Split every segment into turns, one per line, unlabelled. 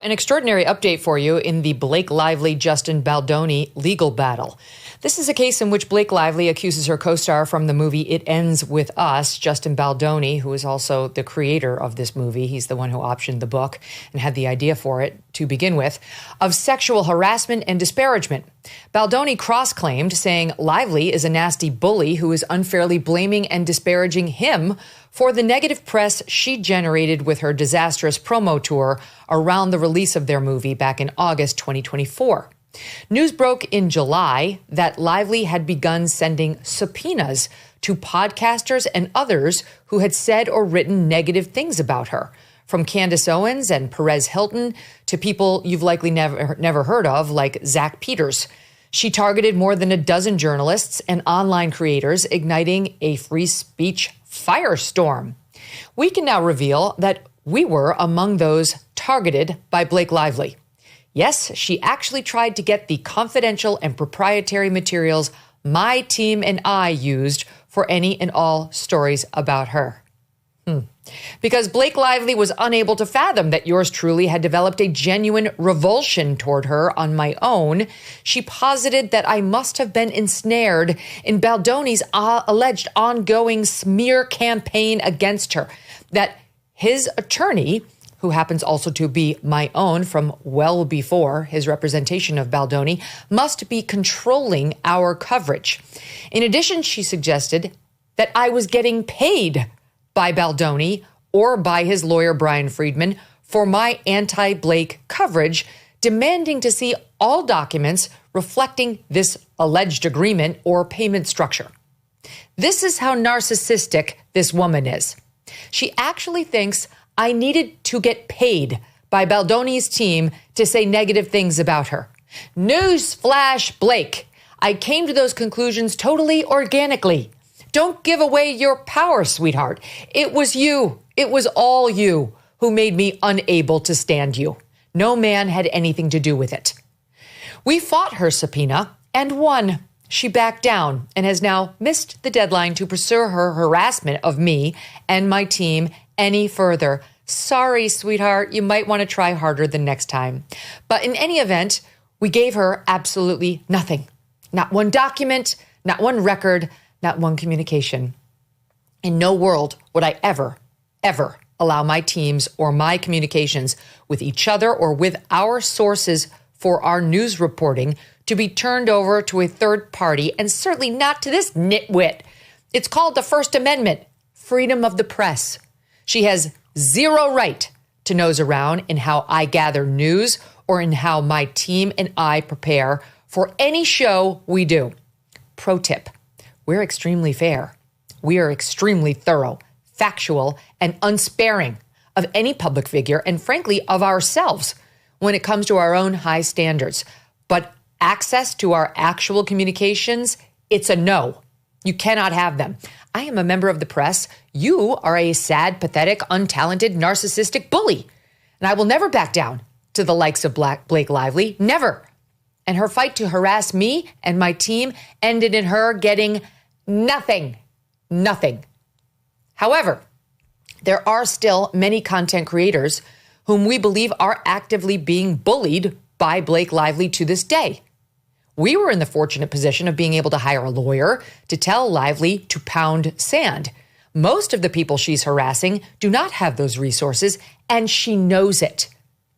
An extraordinary update for you in the Blake Lively-Justin Baldoni legal battle. This is a case in which Blake Lively accuses her co-star from the movie It Ends With Us, Justin Baldoni, who is also the creator of this movie. He's the one who optioned the book and had the idea for it to begin with, of sexual harassment and disparagement. Baldoni cross-claimed, saying Lively is a nasty bully who is unfairly blaming and disparaging him for the negative press she generated with her disastrous promo tour around the release of their movie back in August 2024. News broke in July that Lively had begun sending subpoenas to podcasters and others who had said or written negative things about her, from Candace Owens and Perez Hilton to people you've likely never heard of, like Zach Peters. She targeted more than a dozen journalists and online creators, igniting a free speech firestorm. We can now reveal that we were among those targeted by Blake Lively. Yes, she actually tried to get the confidential and proprietary materials my team and I used for any and all stories about her. Because Blake Lively was unable to fathom that yours truly had developed a genuine revulsion toward her on my own, she posited that I must have been ensnared in Baldoni's alleged ongoing smear campaign against her, that his attorney, who happens also to be my own from well before his representation of Baldoni, must be controlling our coverage. In addition, she suggested that I was getting paid by Baldoni or by his lawyer, Brian Friedman, for my anti-Blake coverage, demanding to see all documents reflecting this alleged agreement or payment structure. This is how narcissistic this woman is. She actually thinks I needed to get paid by Baldoni's team to say negative things about her. Newsflash, Blake. I came to those conclusions totally organically. Don't give away your power, sweetheart. It was you. It was all you who made me unable to stand you. No man had anything to do with it. We fought her subpoena and won. She backed down and has now missed the deadline to pursue her harassment of me and my team any further. Sorry, sweetheart. You might want to try harder the next time. But in any event, we gave her absolutely nothing. Not one document, not one record, not one communication. In no world would I ever allow my teams or my communications with each other or with our sources for our news reporting to be turned over to a third party, and certainly not to this nitwit. It's called the First Amendment, freedom of the press. She has zero right to nose around in how I gather news or in how my team and I prepare for any show we do. Pro tip. We're extremely fair. We are extremely thorough, factual, and unsparing of any public figure and, frankly, of ourselves when it comes to our own high standards. But access to our actual communications, it's a no. You cannot have them. I am a member of the press. You are a sad, pathetic, untalented, narcissistic bully. And I will never back down to the likes of Blake Lively. Never. And her fight to harass me and my team ended in her getting nothing. However, there are still many content creators whom we believe are actively being bullied by Blake Lively to this day. We were in the fortunate position of being able to hire a lawyer to tell Lively to pound sand. Most of the people she's harassing do not have those resources, and she knows it.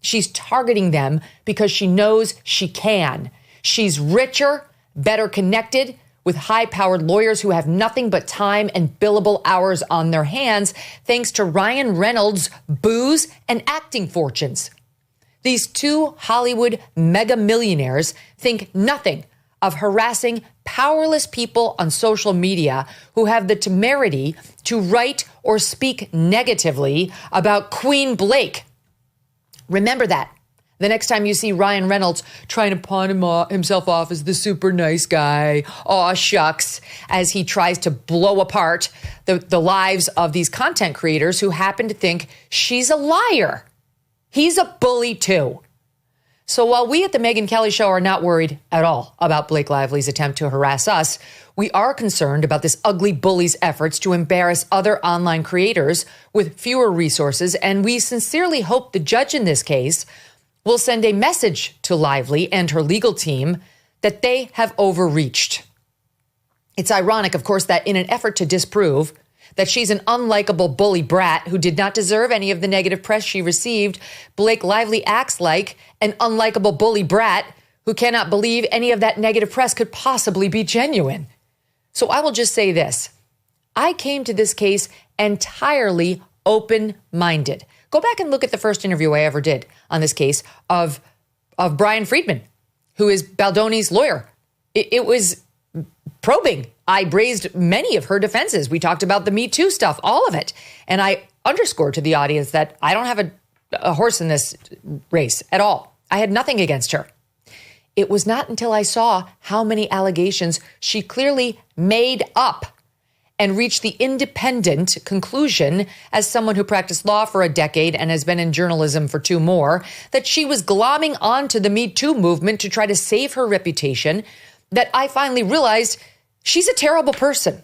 She's targeting them because she knows she can. She's richer, better connected, with high-powered lawyers who have nothing but time and billable hours on their hands, thanks to Ryan Reynolds' booze and acting fortunes. These two Hollywood mega millionaires think nothing of harassing powerless people on social media who have the temerity to write or speak negatively about Queen Blake. Remember that the next time you see Ryan Reynolds trying to pawn himself off as the super nice guy, aw shucks, as he tries to blow apart the lives of these content creators who happen to think she's a liar. He's a bully too. So while we at the Megyn Kelly Show are not worried at all about Blake Lively's attempt to harass us, we are concerned about this ugly bully's efforts to embarrass other online creators with fewer resources, and we sincerely hope the judge in this case will send a message to Lively and her legal team that they have overreached. It's ironic, of course, that in an effort to disprove that she's an unlikable bully brat who did not deserve any of the negative press she received, Blake Lively acts like an unlikable bully brat who cannot believe any of that negative press could possibly be genuine. So I will just say this. I came to this case entirely open-minded. Go back and look at the first interview I ever did on this case of Brian Friedman, who is Baldoni's lawyer. It was probing. I raised many of her defenses. We talked about the Me Too stuff, all of it. And I underscored to the audience that I don't have a horse in this race at all. I had nothing against her. It was not until I saw how many allegations she clearly made up and reached the independent conclusion, as someone who practiced law for a decade and has been in journalism for 2 more, that she was glomming onto the Me Too movement to try to save her reputation, that I finally realized she's a terrible person.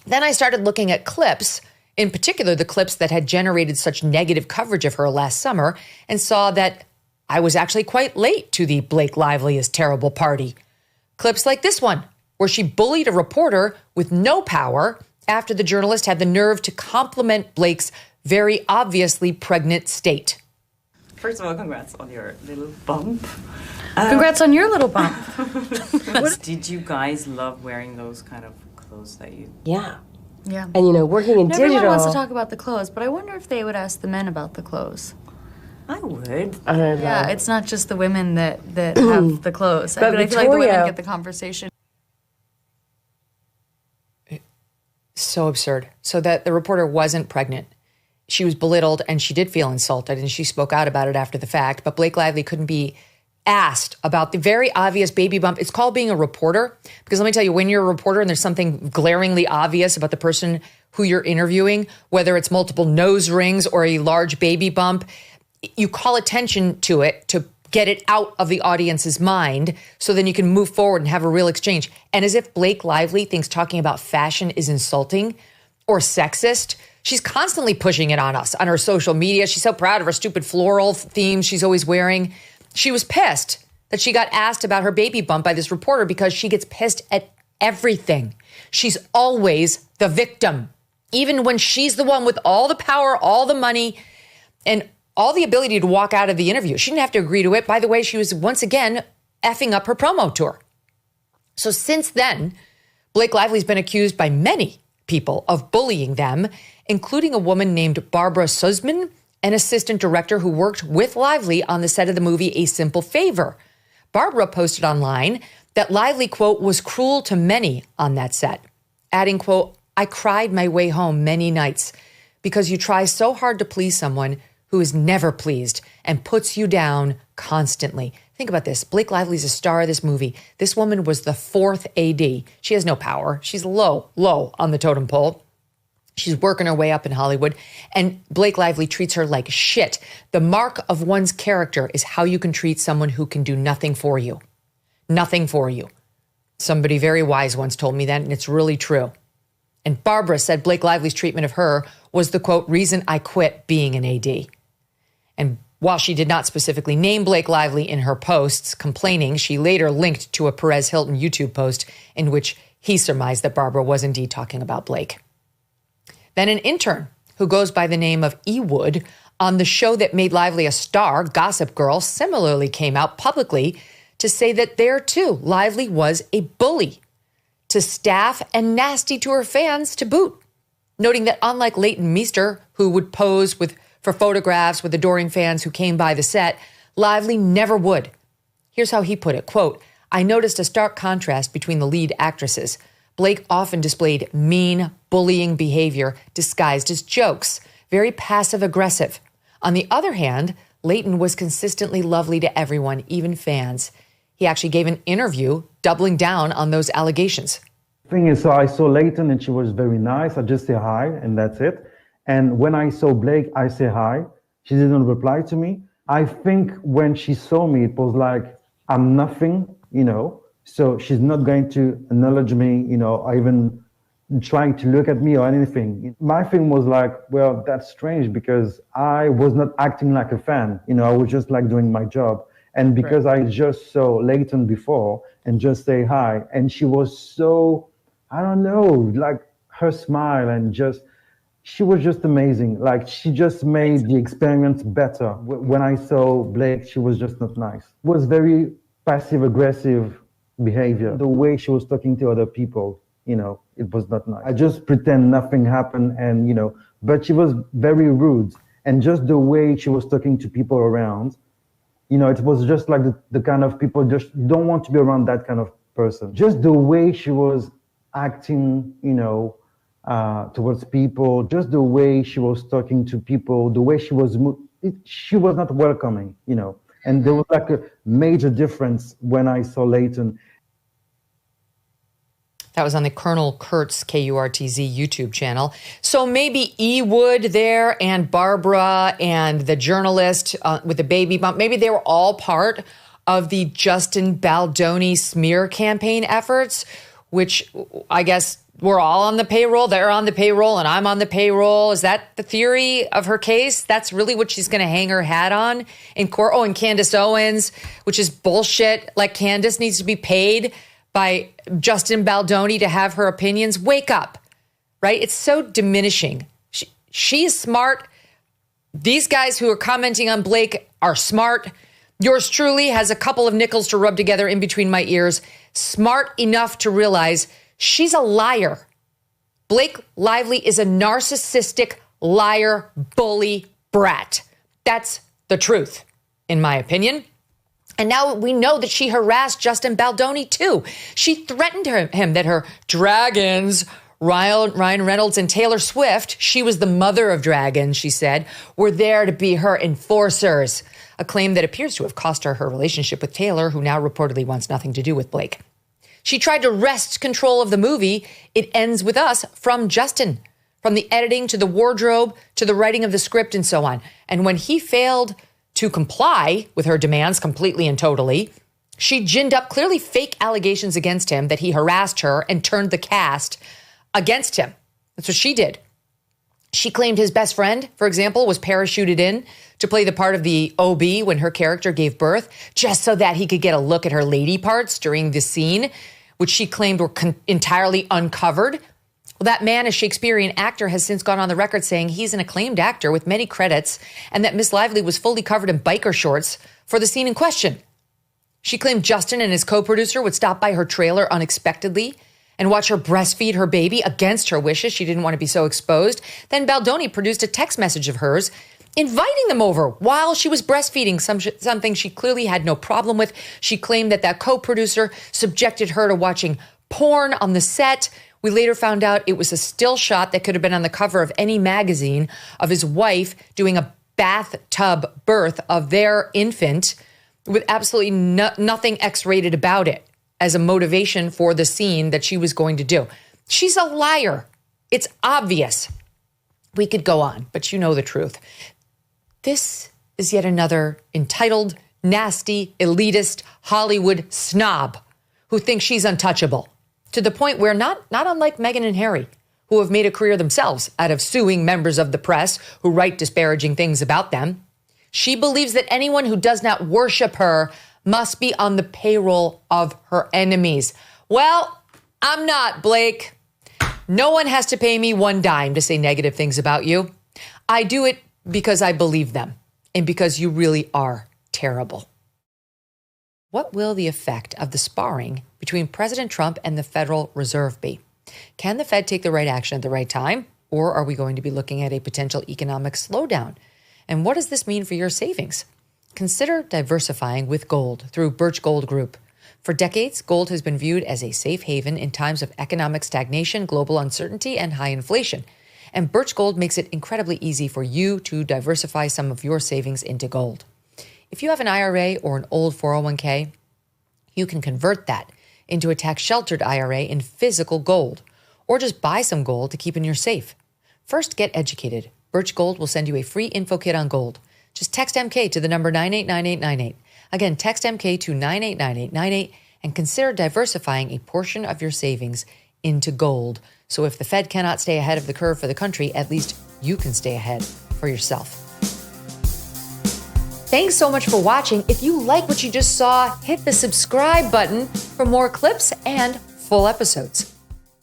Then I started looking at clips, in particular the clips that had generated such negative coverage of her last summer, and saw that I was actually quite late to the Blake Lively is terrible party. Clips like this one, where she bullied a reporter with no power after the journalist had the nerve to compliment Blake's very obviously pregnant state.
First of all, congrats on your little bump.
Congrats on your little bump.
Did you guys love wearing those kind of clothes that you...
Yeah.
Yeah.
And, working in digital...
Everyone wants to talk about the clothes, but I wonder if they would ask the men about the clothes.
I would.
Yeah, it's not just the women that have the clothes.
But
I feel like the women get the conversation.
So absurd. So that the reporter wasn't pregnant. She was belittled and she did feel insulted and she spoke out about it after the fact. But Blake Lively couldn't be asked about the very obvious baby bump. It's called being a reporter, because let me tell you, when you're a reporter and there's something glaringly obvious about the person who you're interviewing, whether it's multiple nose rings or a large baby bump, you call attention to it to get it out of the audience's mind so then you can move forward and have a real exchange. And as if Blake Lively thinks talking about fashion is insulting or sexist, she's constantly pushing it on us on her social media. She's so proud of her stupid floral theme she's always wearing. She was pissed that she got asked about her baby bump by this reporter because she gets pissed at everything. She's always the victim, even when she's the one with all the power, all the money, and all the ability to walk out of the interview. She didn't have to agree to it. By the way, she was once again effing up her promo tour. So since then, Blake Lively's been accused by many people of bullying them, including a woman named Barbara Sussman, an assistant director who worked with Lively on the set of the movie A Simple Favor. Barbara posted online that Lively, quote, was cruel to many on that set, adding, quote, I cried my way home many nights because you try so hard to please someone who is never pleased and puts you down constantly. Think about this. Blake Lively's a star of this movie. This woman was the 4th AD. She has no power. She's low on the totem pole. She's working her way up in Hollywood, and Blake Lively treats her like shit. The mark of one's character is how you can treat someone who can do nothing for you. Nothing for you. Somebody very wise once told me that, and it's really true. And Barbara said Blake Lively's treatment of her was the, quote, reason I quit being an AD. And while she did not specifically name Blake Lively in her posts complaining, she later linked to a Perez Hilton YouTube post in which he surmised that Barbara was indeed talking about Blake. Then an intern who goes by the name of E. Wood on the show that made Lively a star, Gossip Girl, similarly came out publicly to say that there too, Lively was a bully to staff and nasty to her fans to boot, noting that unlike Leighton Meester, who would pose for photographs with adoring fans who came by the set, Lively never would. Here's how he put it, quote, I noticed a stark contrast between the lead actresses. Blake often displayed mean, bullying behavior disguised as jokes, very passive-aggressive. On the other hand, Leighton was consistently lovely to everyone, even fans. He actually gave an interview doubling down on those allegations.
Thing is, so I saw Leighton and she was very nice. I just say hi and that's it. And when I saw Blake, I say hi. She didn't reply to me. I think when she saw me, it was like, I'm nothing, so she's not going to acknowledge me, or even trying to look at me or anything. My thing was like, well, that's strange because I was not acting like a fan. I was just like doing my job. And because I just saw Leighton before and just say hi, and she was so, I don't know, like her smile and she was just amazing. Like she just made the experience better. When I saw Blake, she was just not nice. It was very passive aggressive behavior. The way she was talking to other people, it was not nice. I just pretend nothing happened but she was very rude. And just the way she was talking to people around, it was just like the kind of people just don't want to be around that kind of person. Just the way she was acting, towards people, just the way she was talking to people, the way she was not welcoming, And there was like a major difference when I saw Leighton.
That was on the Colonel Kurtz KURTZ YouTube channel. So maybe E. Wood there and Barbara and the journalist with the baby bump, maybe they were all part of the Justin Baldoni smear campaign efforts, which I guess we're all on the payroll. They're on the payroll and I'm on the payroll. Is that the theory of her case? That's really what she's going to hang her hat on in court. Oh, and Candace Owens, which is bullshit. Like Candace needs to be paid by Justin Baldoni to have her opinions. Wake up, right? It's so diminishing. She is smart. These guys who are commenting on Blake are smart. Yours truly has a couple of nickels to rub together in between my ears. Smart enough to realize she's a liar. Blake Lively is a narcissistic liar, bully, brat. That's the truth, in my opinion. And now we know that she harassed Justin Baldoni too. She threatened him that her dragons, Ryan Reynolds and Taylor Swift, she was the mother of dragons, she said, were there to be her enforcers. A claim that appears to have cost her her relationship with Taylor, who now reportedly wants nothing to do with Blake. She tried to wrest control of the movie It Ends With Us from Justin, from the editing to the wardrobe to the writing of the script and so on. And when he failed to comply with her demands completely and totally, she ginned up clearly fake allegations against him that he harassed her and turned the cast against him. That's what she did. She claimed his best friend, for example, was parachuted in to play the part of the OB when her character gave birth, just so that he could get a look at her lady parts during the scene, which she claimed were entirely uncovered. Well, that man, a Shakespearean actor, has since gone on the record saying he's an acclaimed actor with many credits and that Miss Lively was fully covered in biker shorts for the scene in question. She claimed Justin and his co-producer would stop by her trailer unexpectedly and watch her breastfeed her baby against her wishes. She didn't want to be so exposed. Then Baldoni produced a text message of hers inviting them over while she was breastfeeding, something she clearly had no problem with. She claimed that co-producer subjected her to watching porn on the set. We later found out it was a still shot that could have been on the cover of any magazine of his wife doing a bathtub birth of their infant with absolutely nothing X-rated about it as a motivation for the scene that she was going to do. She's a liar. It's obvious. We could go on, but you know the truth. This is yet another entitled, nasty, elitist Hollywood snob who thinks she's untouchable, to the point where not unlike Meghan and Harry, who have made a career themselves out of suing members of the press who write disparaging things about them, she believes that anyone who does not worship her must be on the payroll of her enemies. Well, I'm not, Blake. No one has to pay me one dime to say negative things about you. I do it because I believe them and because you really are terrible. What will the effect of the sparring between President Trump and the Federal Reserve be? Can the Fed take the right action at the right time, or are we going to be looking at a potential economic slowdown? And what does this mean for your savings? Consider diversifying with gold through Birch Gold Group. For decades, gold has been viewed as a safe haven in times of economic stagnation, global uncertainty, and high inflation. And Birch Gold makes it incredibly easy for you to diversify some of your savings into gold. If you have an IRA or an old 401k, you can convert that into a tax-sheltered IRA in physical gold, or just buy some gold to keep in your safe. First, get educated. Birch Gold will send you a free info kit on gold. Just text MK to the number 989898. Again, text MK to 989898 and consider diversifying a portion of your savings into gold. So if the Fed cannot stay ahead of the curve for the country, at least you can stay ahead for yourself. Thanks so much for watching. If you like what you just saw, hit the subscribe button for more clips and full episodes.